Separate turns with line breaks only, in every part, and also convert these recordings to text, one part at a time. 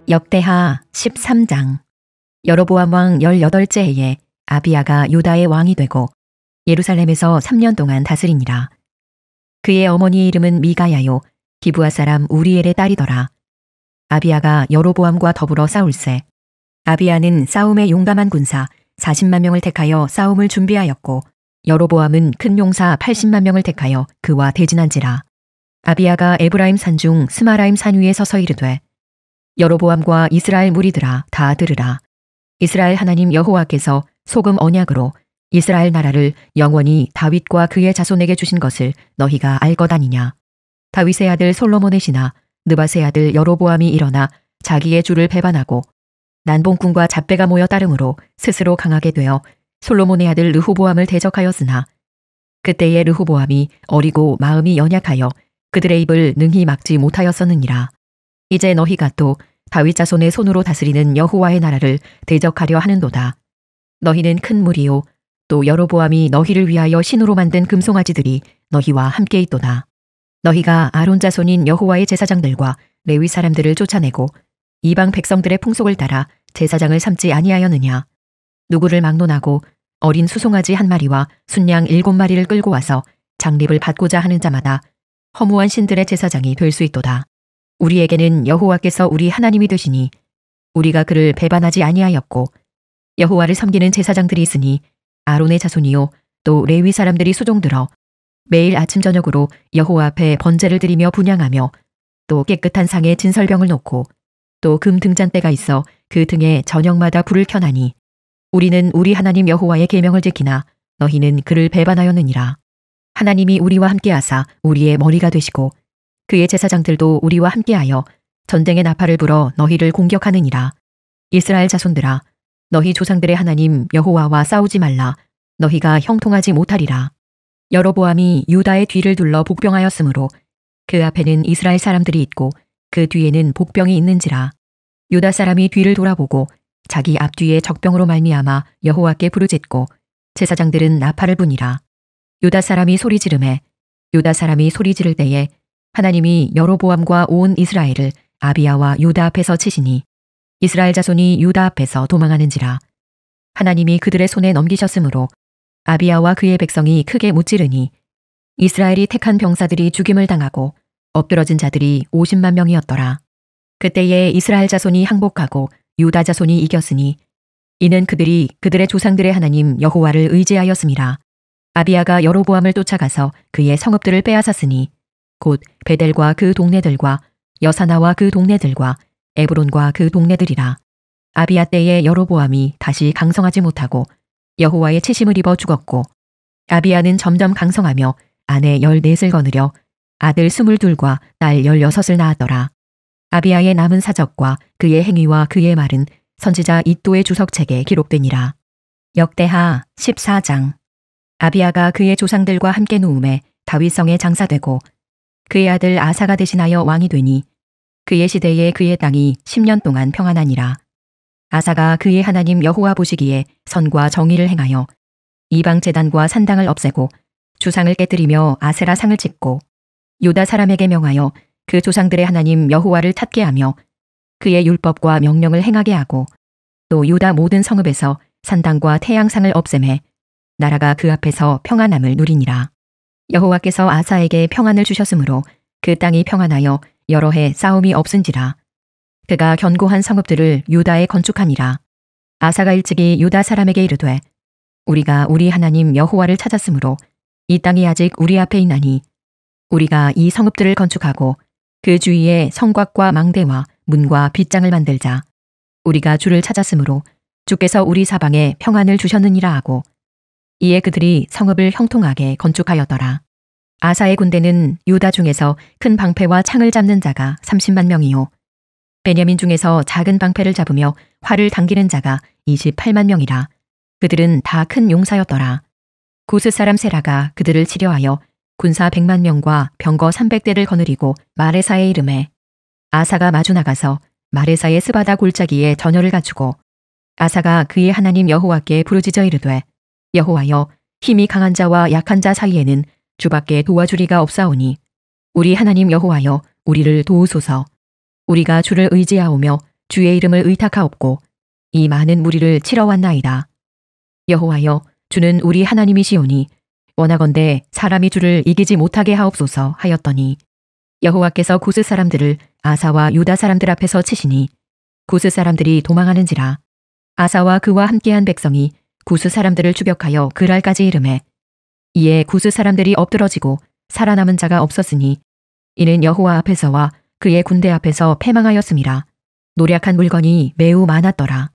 역대하 13장. 여로보암 왕 18째 해에 아비야가 유다의 왕이 되고 예루살렘에서 3년 동안 다스리니라. 그의 어머니 이름은 미가야요 기브아 사람 우리엘의 딸이더라. 아비야가 여로보암과 더불어 싸울세. 아비야는 싸움에 용감한 군사 40만 명을 택하여 싸움을 준비하였고 여로보암은 큰 용사 80만 명을 택하여 그와 대진한지라. 아비야가 에브라임 산중 스마라임 산 위에 서서 이르되 여로보암과 이스라엘 무리들아 다 들으라. 이스라엘 하나님 여호와께서 소금 언약으로 이스라엘 나라를 영원히 다윗과 그의 자손에게 주신 것을 너희가 알 것 아니냐. 다윗의 아들 솔로몬의 신하 느밧의 아들 여로보암이 일어나 자기의 주를 배반하고 난봉꾼과 잡배가 모여 따름으로 스스로 강하게 되어 솔로몬의 아들 르호보암을 대적하였으나 그때의 르호보암이 어리고 마음이 연약하여 그들의 입을 능히 막지 못하였었느니라. 이제 너희가 또 다윗 자손의 손으로 다스리는 여호와의 나라를 대적하려 하는도다. 너희는 큰 무리요 또 여로보암이 너희를 위하여 신으로 만든 금송아지들이 너희와 함께 있도다. 너희가 아론 자손인 여호와의 제사장들과 레위 사람들을 쫓아내고 이방 백성들의 풍속을 따라 제사장을 삼지 아니하였느냐. 누구를 막론하고 어린 수송아지 한 마리와 순양 7마리를 끌고 와서 장립을 받고자 하는 자마다 허무한 신들의 제사장이 될 수 있도다. 우리에게는 여호와께서 우리 하나님이 되시니 우리가 그를 배반하지 아니하였고 여호와를 섬기는 제사장들이 있으니 아론의 자손이요 또 레위 사람들이 수종들어 매일 아침 저녁으로 여호와 앞에 번제를 드리며 분향하며 또 깨끗한 상에 진설병을 놓고 또 금 등잔대가 있어 그 등에 저녁마다 불을 켜나니 우리는 우리 하나님 여호와의 계명을 지키나 너희는 그를 배반하였느니라. 하나님이 우리와 함께하사 우리의 머리가 되시고 그의 제사장들도 우리와 함께하여 전쟁의 나팔을 불어 너희를 공격하느니라. 이스라엘 자손들아 너희 조상들의 하나님 여호와와 싸우지 말라. 너희가 형통하지 못하리라. 여로보암이 유다의 뒤를 둘러 복병하였으므로 그 앞에는 이스라엘 사람들이 있고 그 뒤에는 복병이 있는지라. 유다 사람이 뒤를 돌아보고 자기 앞뒤에 적병으로 말미암아 여호와께 부르짖고 제사장들은 나팔을 부니라. 유다 사람이 소리 지르매 유다 사람이 소리 지를 때에 하나님이 여로보암과 온 이스라엘을 아비야와 유다 앞에서 치시니 이스라엘 자손이 유다 앞에서 도망하는지라. 하나님이 그들의 손에 넘기셨으므로 아비야와 그의 백성이 크게 무찌르니 이스라엘이 택한 병사들이 죽임을 당하고 엎드러진 자들이 50만 명이었더라. 그때에 이스라엘 자손이 항복하고 유다 자손이 이겼으니 이는 그들이 그들의 조상들의 하나님 여호와를 의지하였음이라. 아비야가 여로보암을 쫓아가서 그의 성읍들을 빼앗았으니 곧 베델과 그 동네들과 여사나와 그 동네들과 에브론과 그 동네들이라. 아비야 때에 여로보암이 다시 강성하지 못하고 여호와의 치심을 입어 죽었고 아비야는 점점 강성하며 아내 14을 거느려 아들 22과 딸 16을 낳았더라. 아비야의 남은 사적과 그의 행위와 그의 말은 선지자 이도의 주석책에 기록되니라. 역대하 14장. 아비야가 그의 조상들과 함께 누움에 다윗성에 장사되고 그의 아들 아사가 대신하여 왕이 되니 그의 시대에 그의 땅이 10년 동안 평안하니라. 아사가 그의 하나님 여호와 보시기에 선과 정의를 행하여 이방 제단과 산당을 없애고 주상을 깨뜨리며 아세라 상을 짓고 유다 사람에게 명하여 그 조상들의 하나님 여호와를 찾게 하며 그의 율법과 명령을 행하게 하고 또 유다 모든 성읍에서 산당과 태양상을 없애매 나라가 그 앞에서 평안함을 누리니라. 여호와께서 아사에게 평안을 주셨으므로 그 땅이 평안하여 여러 해 싸움이 없은지라. 그가 견고한 성읍들을 유다에 건축하니라. 아사가 일찍이 유다 사람에게 이르되 우리가 우리 하나님 여호와를 찾았으므로 이 땅이 아직 우리 앞에 있나니 우리가 이 성읍들을 건축하고 그 주위에 성곽과 망대와 문과 빗장을 만들자. 우리가 주를 찾았으므로 주께서 우리 사방에 평안을 주셨느니라 하고 이에 그들이 성읍을 형통하게 건축하였더라. 아사의 군대는 유다 중에서 큰 방패와 창을 잡는 자가 30만 명이요 베냐민 중에서 작은 방패를 잡으며 활을 당기는 자가 28만 명이라. 그들은 다 큰 용사였더라. 구스 사람 세라가 그들을 치려하여 군사 100만 명과 병거 300대를 거느리고 마레사에 이르매 아사가 마주 나가서 마레사의 스바다 골짜기에 전열을 갖추고 아사가 그의 하나님 여호와께 부르짖어 이르되 여호와여 힘이 강한 자와 약한 자 사이에는 주밖에 도와주리가 없사오니 우리 하나님 여호와여 우리를 도우소서. 우리가 주를 의지하오며 주의 이름을 의탁하옵고 이 많은 무리를 치러 왔나이다. 여호와여, 주는 우리 하나님이시오니 원하건대 사람이 주를 이기지 못하게 하옵소서 하였더니 여호와께서 구스 사람들을 아사와 유다 사람들 앞에서 치시니 구스 사람들이 도망하는지라. 아사와 그와 함께한 백성이 구스 사람들을 추격하여 그랄까지 이르매 이에 구스 사람들이 엎드러지고 살아남은 자가 없었으니 이는 여호와 앞에서와 그의 군대 앞에서 패망하였음이라. 노략한 물건이 매우 많았더라.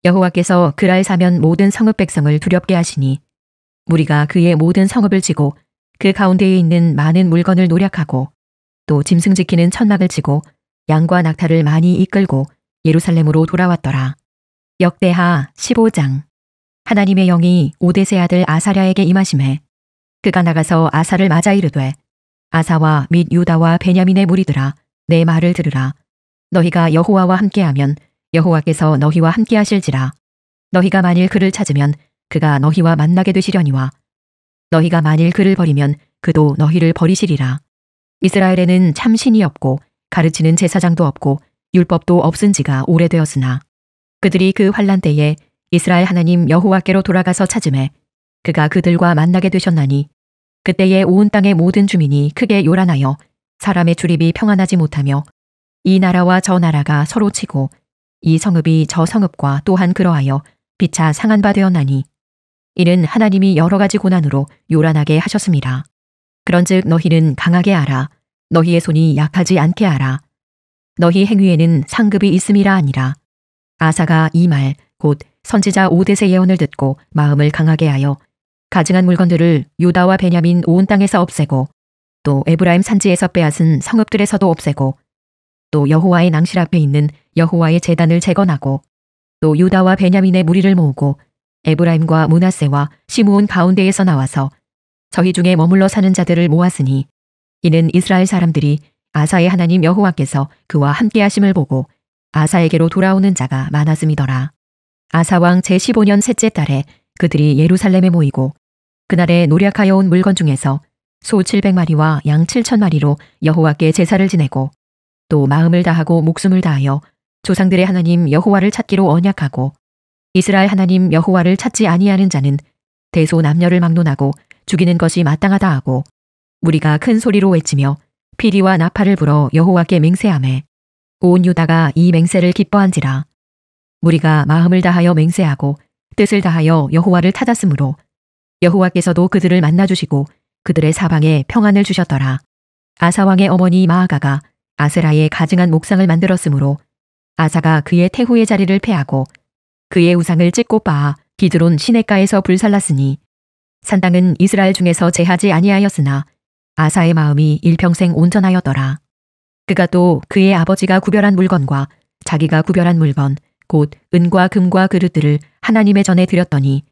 여호와께서 그랄 사면 모든 성읍 백성을 두렵게 하시니 무리가 그의 모든 성읍을 치고 그 가운데에 있는 많은 물건을 노략하고 또 짐승 지키는 천막을 치고 양과 낙타를 많이 이끌고 예루살렘으로 돌아왔더라. 역대하 15장. 하나님의 영이 오뎃의 아들 아사랴에게 임하심에 그가 나가서 아사를 맞아 이르되 아사와 및 유다와 베냐민의 무리들아 내 말을 들으라. 너희가 여호와와 함께하면 여호와께서 너희와 함께하실지라. 너희가 만일 그를 찾으면 그가 너희와 만나게 되시려니와 너희가 만일 그를 버리면 그도 너희를 버리시리라. 이스라엘에는 참 신이 없고 가르치는 제사장도 없고 율법도 없은 지가 오래되었으나 그들이 그 환난 때에 이스라엘 하나님 여호와께로 돌아가서 찾음에 그가 그들과 만나게 되셨나니 그때에 온 땅의 모든 주민이 크게 요란하여 사람의 출입이 평안하지 못하며 이 나라와 저 나라가 서로 치고 이 성읍이 저 성읍과 또한 그러하여 피차 상한 바 되었나니 이는 하나님이 여러 가지 고난으로 요란하게 하셨습니다. 그런즉 너희는 강하게 하라. 너희의 손이 약하지 않게 하라. 너희 행위에는 상급이 있음이라 하니라. 아사가 이 말 곧 선지자 오뎃의 예언을 듣고 마음을 강하게 하여 가증한 물건들을 유다와 베냐민 온 땅에서 없애고 또 에브라임 산지에서 빼앗은 성읍들에서도 없애고 또 여호와의 낭실 앞에 있는 여호와의 제단을 재건하고 또 유다와 베냐민의 무리를 모으고 에브라임과 므낫세와 시므온 가운데에서 나와서 저희 중에 머물러 사는 자들을 모았으니 이는 이스라엘 사람들이 아사의 하나님 여호와께서 그와 함께하심을 보고 아사에게로 돌아오는 자가 많았음이더라. 아사왕 제15년 셋째 달에 그들이 예루살렘에 모이고 그날에 노략하여 온 물건 중에서 소 700마리와 양 7,000마리로 여호와께 제사를 지내고 또 마음을 다하고 목숨을 다하여 조상들의 하나님 여호와를 찾기로 언약하고 이스라엘 하나님 여호와를 찾지 아니하는 자는 대소 남녀를 막론하고 죽이는 것이 마땅하다 하고 무리가 큰 소리로 외치며 피리와 나팔을 불어 여호와께 맹세하매 온 유다가 이 맹세를 기뻐한지라. 무리가 마음을 다하여 맹세하고 뜻을 다하여 여호와를 찾았으므로 여호와께서도 그들을 만나주시고 그들의 사방에 평안을 주셨더라. 아사왕의 어머니 마아가가 아세라의 가증한 목상을 만들었으므로 아사가 그의 태후의 자리를 패하고 그의 우상을 찢고 빻아 기드론 시냇가에서 불살랐으니 산당은 이스라엘 중에서 제하지 아니하였으나 아사의 마음이 일평생 온전하였더라. 그가 또 그의 아버지가 구별한 물건과 자기가 구별한 물건 곧 은과 금과 그릇들을 하나님의 전에 드렸더니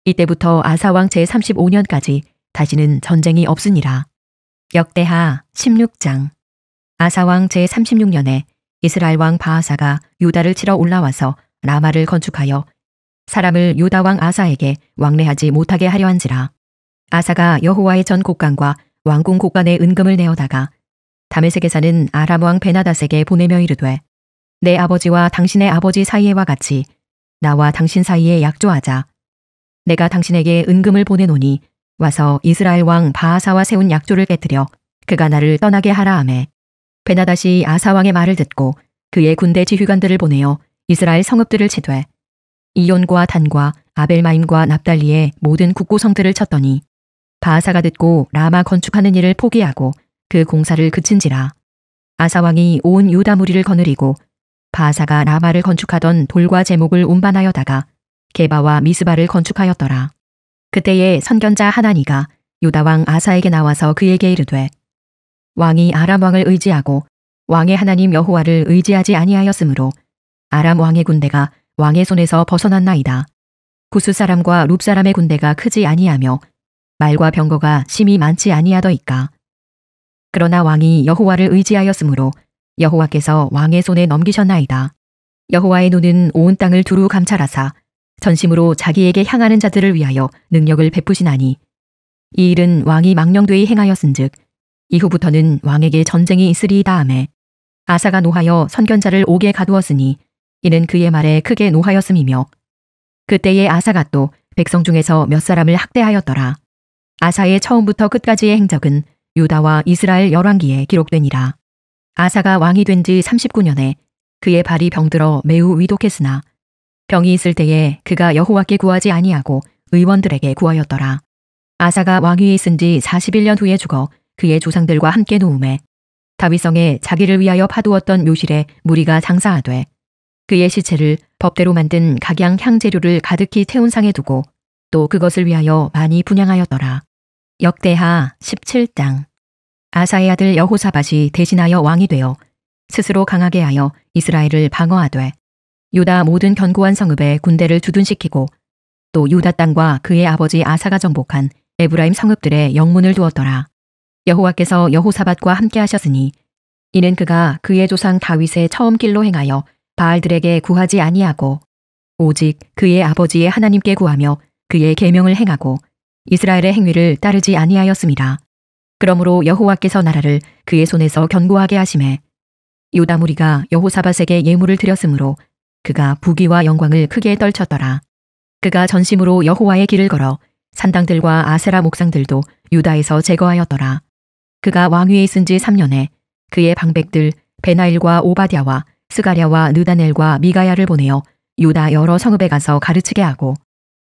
이때부터 아사왕 제35년까지 다시는 전쟁이 없으니라. 역대하 16장. 아사왕 제36년에 이스라엘 왕 바하사가 유다를 치러 올라와서 라마를 건축하여 사람을 유다 왕 아사에게 왕래하지 못하게 하려 한지라. 아사가 여호와의 전 곡간과 왕궁 곡간에 은금을 내어다가 다메섹에 사는 아람 왕 베나닷에게 보내며 이르되 내 아버지와 당신의 아버지 사이에와 같이 나와 당신 사이에 약조하자. 내가 당신에게 은금을 보내노니 와서 이스라엘 왕 바하사와 세운 약조를 깨뜨려 그가 나를 떠나게 하라 하매 베나닷이 아사 왕의 말을 듣고 그의 군대 지휘관들을 보내어 이스라엘 성읍들을 치되 이온과 단과 아벨마임과 납달리의 모든 국고성들을 쳤더니 바하사가 듣고 라마 건축하는 일을 포기하고 그 공사를 그친지라. 아사 왕이 온 유다 무리를 거느리고 바하사가 라마를 건축하던 돌과 제목을 운반하여다가 게바와 미스바를 건축하였더라. 그때에 선견자 하나니가 유다 왕 아사에게 나와서 그에게 이르되 왕이 아람 왕을 의지하고 왕의 하나님 여호와를 의지하지 아니하였으므로 아람 왕의 군대가 왕의 손에서 벗어났나이다. 구스 사람과 룹 사람의 군대가 크지 아니하며 말과 병거가 심히 많지 아니하더이까. 그러나 왕이 여호와를 의지하였으므로 여호와께서 왕의 손에 넘기셨나이다. 여호와의 눈은 온 땅을 두루 감찰하사 전심으로 자기에게 향하는 자들을 위하여 능력을 베푸시나니 이 일은 왕이 망령되이 행하였은즉 이후부터는 왕에게 전쟁이 있으리이다 하매 아사가 노하여 선견자를 옥에 가두었으니 이는 그의 말에 크게 노하였음이며 그때의 아사가 또 백성 중에서 몇 사람을 학대하였더라. 아사의 처음부터 끝까지의 행적은 유다와 이스라엘 열왕기에 기록되니라. 아사가 왕이 된 지 39년에 그의 발이 병들어 매우 위독했으나 병이 있을 때에 그가 여호와께 구하지 아니하고 의원들에게 구하였더라. 아사가 왕위에 있은 지 41년 후에 죽어 그의 조상들과 함께 누움에 다윗성에 자기를 위하여 파두었던 묘실에 무리가 장사하되 그의 시체를 법대로 만든 각양 향재료를 가득히 태운 상에 두고 또 그것을 위하여 많이 분향하였더라. 역대하 17장. 아사의 아들 여호사밧이 대신하여 왕이 되어 스스로 강하게 하여 이스라엘을 방어하되 유다 모든 견고한 성읍에 군대를 주둔시키고 또 유다 땅과 그의 아버지 아사가 정복한 에브라임 성읍들에 영문을 두었더라. 여호와께서 여호사밧과 함께 하셨으니 이는 그가 그의 조상 다윗의 처음 길로 행하여 바알들에게 구하지 아니하고 오직 그의 아버지의 하나님께 구하며 그의 계명을 행하고 이스라엘의 행위를 따르지 아니하였음이라. 그러므로 여호와께서 나라를 그의 손에서 견고하게 하심에 유다 무리가 여호사밧에게 예물을 드렸으므로 그가 부귀와 영광을 크게 떨쳤더라. 그가 전심으로 여호와의 길을 걸어 산당들과 아세라 목상들도 유다에서 제거하였더라. 그가 왕위에 있은 지 3년에 그의 방백들 베나일과 오바댜와 스가랴와 느다넬과 미가야를 보내어 유다 여러 성읍에 가서 가르치게 하고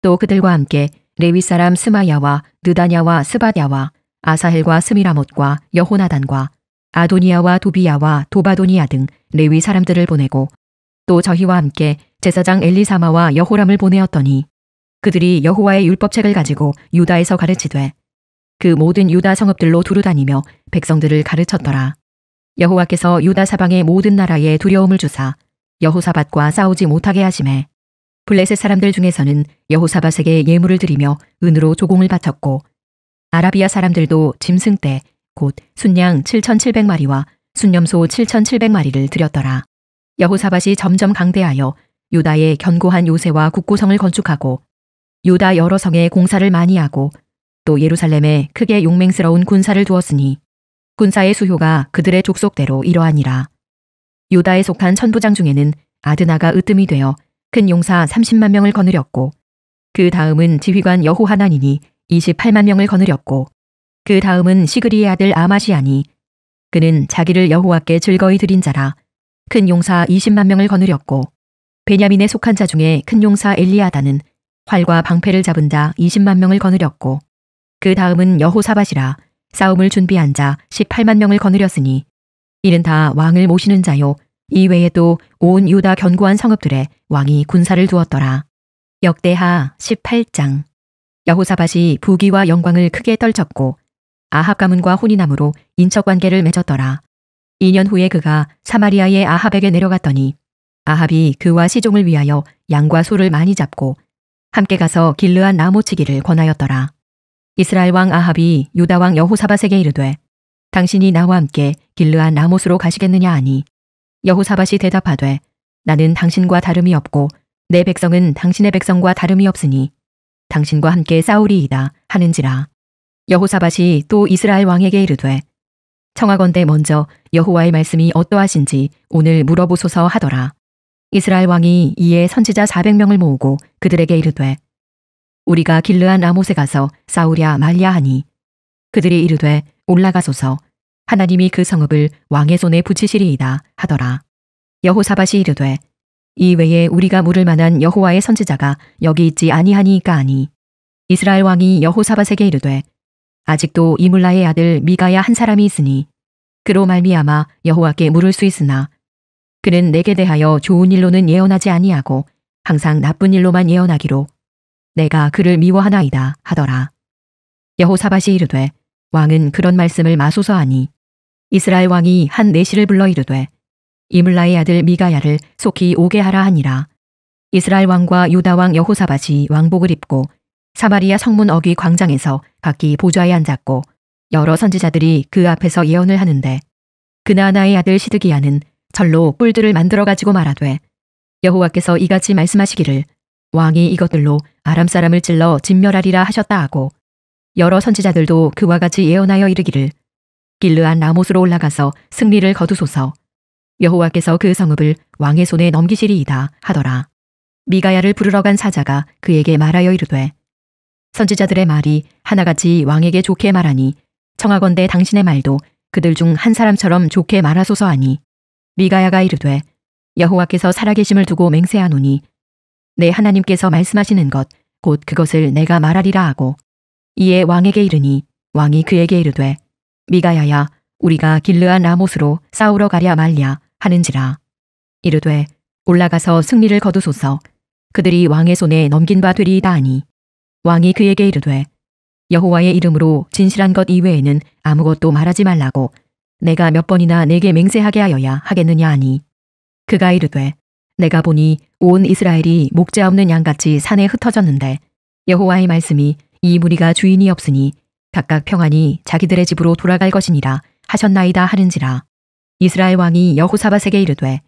또 그들과 함께 레위 사람 스마야와 느다냐와 스바랴와 아사헬과 스미라못과 여호나단과 아도니아와 도비야와 도바도니아 등 레위 사람들을 보내고 또 저희와 함께 제사장 엘리사마와 여호람을 보내었더니 그들이 여호와의 율법책을 가지고 유다에서 가르치되 그 모든 유다 성읍들로 두루다니며 백성들을 가르쳤더라. 여호와께서 유다 사방의 모든 나라에 두려움을 주사 여호사밧과 싸우지 못하게 하심에 블레셋 사람들 중에서는 여호사밧에게 예물을 드리며 은으로 조공을 바쳤고 아라비아 사람들도 짐승떼 곧 순양 7,700마리와 순념소 7,700마리를 드렸더라. 여호사밧이 점점 강대하여 유다의 견고한 요새와 국고성을 건축하고 유다 여러 성에 공사를 많이 하고 또 예루살렘에 크게 용맹스러운 군사를 두었으니 군사의 수효가 그들의 족속대로 이러하니라. 유다에 속한 천부장 중에는 아드나가 으뜸이 되어 큰 용사 30만 명을 거느렸고 그 다음은 지휘관 여호하나니니 28만 명을 거느렸고 그 다음은 시그리의 아들 아마시아니 그는 자기를 여호와께 즐거이 드린 자라 큰 용사 20만 명을 거느렸고 베냐민에 속한 자 중에 큰 용사 엘리아다는 활과 방패를 잡은 자 20만 명을 거느렸고 그 다음은 여호사밧이라 싸움을 준비한 자 18만 명을 거느렸으니 이는 다 왕을 모시는 자요 이 외에도 온 유다 견고한 성읍들에 왕이 군사를 두었더라. 역대하 18장. 여호사밧이 부귀와 영광을 크게 떨쳤고 아합 가문과 혼인함으로 인척관계를 맺었더라. 2년 후에 그가 사마리아의 아합에게 내려갔더니 아합이 그와 시종을 위하여 양과 소를 많이 잡고 함께 가서 길르한 나무치기를 권하였더라. 이스라엘 왕 아합이 유다 왕 여호사밧에게 이르되 당신이 나와 함께 길르한 나못으로 가시겠느냐 하니 여호사밧이 대답하되 나는 당신과 다름이 없고 내 백성은 당신의 백성과 다름이 없으니 당신과 함께 싸우리이다 하는지라. 여호사밧이 또 이스라엘 왕에게 이르되 청하건대 먼저 여호와의 말씀이 어떠하신지 오늘 물어보소서 하더라. 이스라엘 왕이 이에 선지자 400명을 모으고 그들에게 이르되 우리가 길르한 라못에 가서 싸우랴 말랴 하니 그들이 이르되 올라가소서 하나님이 그 성읍을 왕의 손에 붙이시리이다 하더라. 여호사밧이 이르되 이 외에 우리가 물을 만한 여호와의 선지자가 여기 있지 아니하니까 하니 이스라엘 왕이 여호사밧에게 이르되 아직도 이물라의 아들 미가야 한 사람이 있으니 그로 말미암아 여호와께 물을 수 있으나 그는 내게 대하여 좋은 일로는 예언하지 아니하고 항상 나쁜 일로만 예언하기로 내가 그를 미워하나이다 하더라. 여호사밧이 이르되 왕은 그런 말씀을 마소서 하니 이스라엘 왕이 한 내시를 불러 이르되 이물라의 아들 미가야를 속히 오게 하라 하니라. 이스라엘 왕과 유다 왕 여호사밧이 왕복을 입고 사마리아 성문 어귀 광장에서 각기 보좌에 앉았고 여러 선지자들이 그 앞에서 예언을 하는데 그나아나의 아들 시드기야는 절로 뿔들을 만들어 가지고 말하되 여호와께서 이같이 말씀하시기를 왕이 이것들로 아람 사람을 찔러 진멸하리라 하셨다 하고 여러 선지자들도 그와 같이 예언하여 이르기를 길르한 라못으로 올라가서 승리를 거두소서 여호와께서 그 성읍을 왕의 손에 넘기시리이다 하더라. 미가야를 부르러 간 사자가 그에게 말하여 이르되 선지자들의 말이 하나같이 왕에게 좋게 말하니 청하건대 당신의 말도 그들 중 한 사람처럼 좋게 말하소서 하니 미가야가 이르되 여호와께서 살아계심을 두고 맹세하노니 내 하나님께서 말씀하시는 것 곧 그것을 내가 말하리라 하고 이에 왕에게 이르니 왕이 그에게 이르되 미가야야 우리가 길르앗 라못으로 싸우러 가랴 말랴 하는지라. 이르되 올라가서 승리를 거두소서. 그들이 왕의 손에 넘긴 바 되리이다 하니 왕이 그에게 이르되 여호와의 이름으로 진실한 것 이외에는 아무것도 말하지 말라고 내가 몇 번이나 내게 맹세하게 하여야 하겠느냐 하니 그가 이르되 내가 보니 온 이스라엘이 목자 없는 양같이 산에 흩어졌는데 여호와의 말씀이 이 무리가 주인이 없으니 각각 평안히 자기들의 집으로 돌아갈 것이니라 하셨나이다 하는지라. 이스라엘 왕이 여호사밧에게 이르되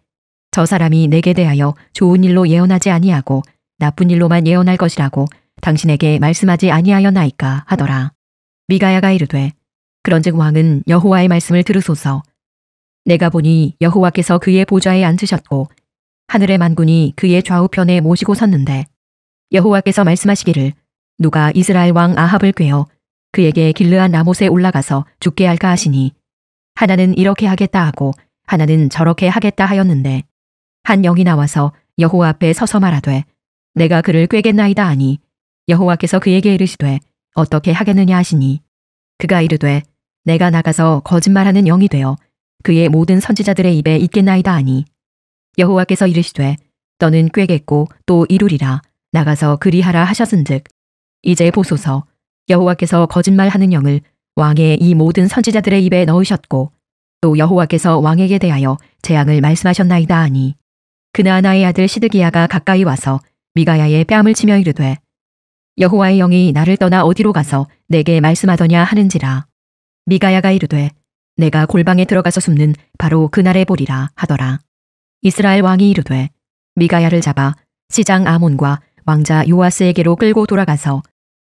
저 사람이 내게 대하여 좋은 일로 예언하지 아니하고 나쁜 일로만 예언할 것이라고 당신에게 말씀하지 아니하였나이까 하더라. 미가야가 이르되 그런즉 왕은 여호와의 말씀을 들으소서. 내가 보니 여호와께서 그의 보좌에 앉으셨고 하늘의 만군이 그의 좌우편에 모시고 섰는데 여호와께서 말씀하시기를 누가 이스라엘 왕 아합을 꾀어 그에게 길르앗 라못에 올라가서 죽게 할까 하시니 하나는 이렇게 하겠다 하고 하나는 저렇게 하겠다 하였는데 한 영이 나와서 여호와 앞에 서서 말하되 내가 그를 꾀겠나이다 하니 여호와께서 그에게 이르시되 어떻게 하겠느냐 하시니 그가 이르되 내가 나가서 거짓말하는 영이 되어 그의 모든 선지자들의 입에 있겠나이다 하니 여호와께서 이르시되 너는 꾀겠고 또 이루리라 나가서 그리하라 하셨은즉 이제 보소서 여호와께서 거짓말하는 영을 왕의 이 모든 선지자들의 입에 넣으셨고 또 여호와께서 왕에게 대하여 재앙을 말씀하셨나이다 하니 그나아나의 아들 시드기야가 가까이 와서 미가야의 뺨을 치며 이르되 여호와의 영이 나를 떠나 어디로 가서 내게 말씀하더냐 하는지라. 미가야가 이르되 내가 골방에 들어가서 숨는 바로 그날에 보리라 하더라. 이스라엘 왕이 이르되 미가야를 잡아 시장 아몬과 왕자 요아스에게로 끌고 돌아가서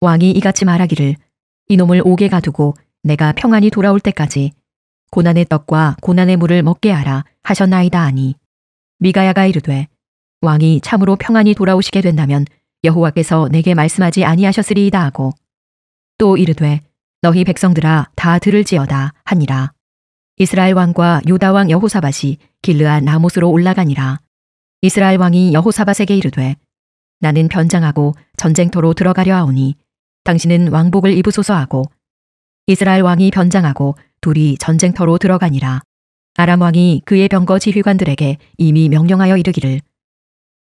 왕이 이같이 말하기를 이놈을 옥에 가두고 내가 평안히 돌아올 때까지 고난의 떡과 고난의 물을 먹게 하라 하셨나이다 하니 미가야가 이르되 왕이 참으로 평안히 돌아오시게 된다면 여호와께서 내게 말씀하지 아니하셨으리이다 하고 또 이르되 너희 백성들아 다 들을지어다 하니라. 이스라엘 왕과 유다 왕 여호사밧이 길르앗 라못으로 올라가니라. 이스라엘 왕이 여호사밧에게 이르되 나는 변장하고 전쟁터로 들어가려 하오니 당신은 왕복을 입으소서 하고 이스라엘 왕이 변장하고 둘이 전쟁터로 들어가니라. 아람 왕이 그의 병거 지휘관들에게 이미 명령하여 이르기를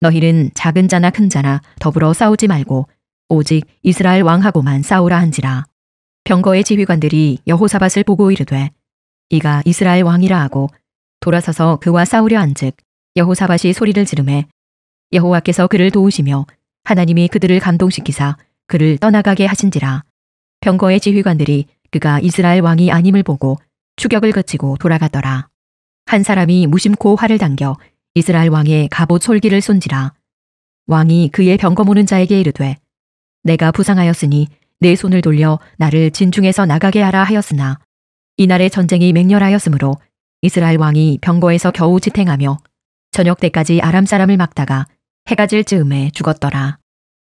너희는 작은 자나 큰 자나 더불어 싸우지 말고 오직 이스라엘 왕하고만 싸우라 한지라. 병거의 지휘관들이 여호사밧을 보고 이르되 이가 이스라엘 왕이라 하고 돌아서서 그와 싸우려 한즉 여호사밧이 소리를 지르매 여호와께서 그를 도우시며 하나님이 그들을 감동시키사 그를 떠나가게 하신지라. 병거의 지휘관들이 그가 이스라엘 왕이 아님을 보고 추격을 그치고 돌아갔더라. 한 사람이 무심코 활을 당겨 이스라엘 왕의 갑옷 솔기를 쏜지라. 왕이 그의 병거 모는 자에게 이르되 내가 부상하였으니 내 손을 돌려 나를 진중에서 나가게 하라 하였으나 이날의 전쟁이 맹렬하였으므로 이스라엘 왕이 병거에서 겨우 지탱하며 저녁 때까지 아람 사람을 막다가 해가 질 즈음에 죽었더라.